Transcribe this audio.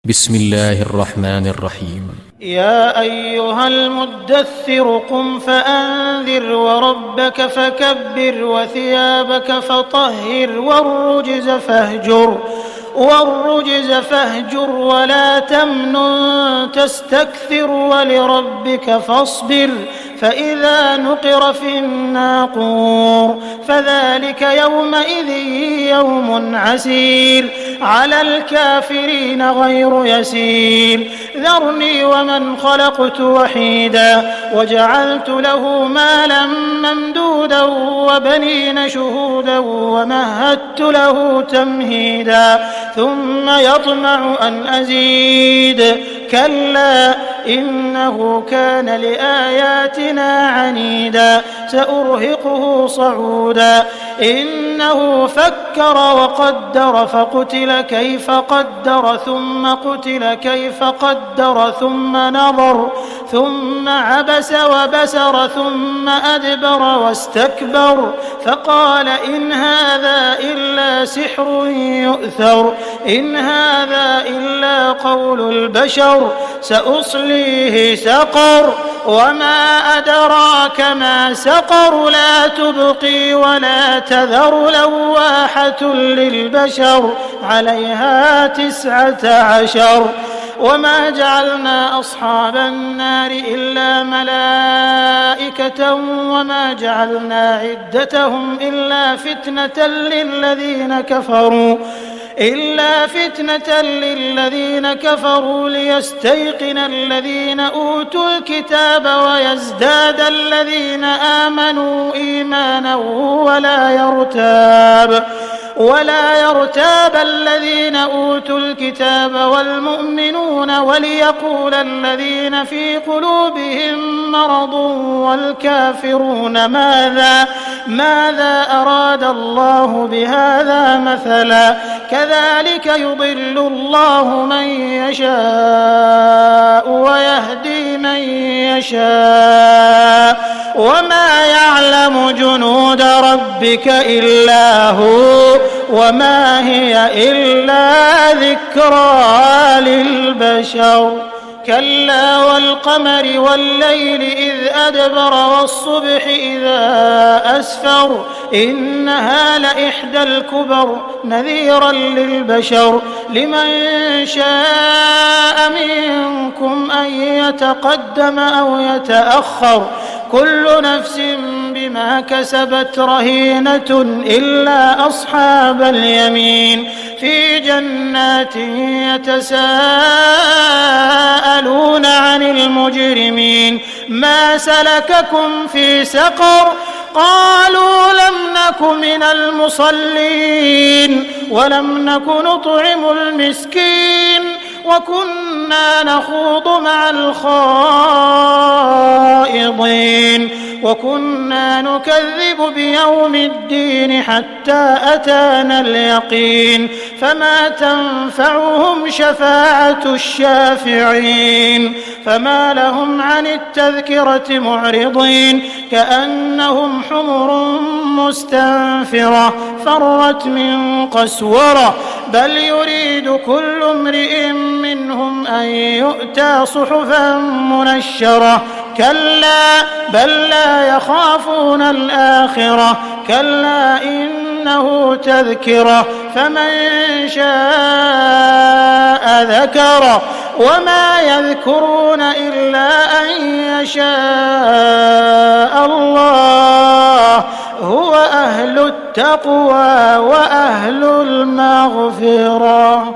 بسم الله الرحمن الرحيم. يا أيها المدثر قم فأنذر وربك فكبر وثيابك فطهر والرجز فاهجر ولا تمنن تستكثر ولربك فاصبر فإذا نقر في الناقور فذلك يومئذ يوم عسير على الكافرين غير يسير ذرني ومن خلقت وحيدا وجعلت له مالا ممدودا وبنين شهودا ومهدت له تمهيدا ثم يطمع أن أزيد كلا إنه كان لآياتنا عنيدا سأرهقه صعودا إنه فكر وقدر فقتل كيف قدر ثم قتل كيف قدر ثم نظر ثم عبس وبسر ثم أدبر واستكبر فقال إن هذا إلا سحر يؤثر إن هذا إلا قول البشر سأصليه سقر وما أدراك ما سقر لا تبقي ولا تذر لواحة للبشر عليها 19 وما جعلنا أصحاب النار إلا ملائكة وما جعلنا عدتهم إلا فتنة للذين كفروا ليستيقن الذين أوتوا الكتاب ويزداد الذين آمنوا إيمانا ولا يرتاب الذين أوتوا الكتاب والمؤمنون وليقول الذين في قلوبهم مرض والكافرون ماذا أراد الله بهذا مثلا كذلك يضل الله من يشاء ويهدي من يشاء وما يعلم جنود ربك إلا هو وما هي إلا ذكرى للبشر كلا والقمر والليل إذ أدبر والصبح إذا أسفر إنها لإحدى الكبر نذيرا للبشر لمن شاء منكم أن يتقدم أو يتأخر كل نفس بما كسبت رهينة إلا أصحاب اليمين في جنات يتساءلون عن المجرمين ما سلككم في سقر قالوا لم نك من المصلين ولم نك نطعم المسكين وكنا نخوض مع الخائضين وكنا نكذب بيوم الدين حتى أتانا اليقين فما تنفعهم شفاعة الشافعين فما لهم عن التذكرة معرضين كأنهم حمر مستنفرة فرت من قسورة بل يريد كل امرئ منهم أن يؤتى صحفا منشرة كلا بل لا يخافون الآخرة كلا إنه تذكرة فمن شاء ذكره وما يذكرون إلا أن يشاء الله هو أهل التقوى وأهل المغفرة.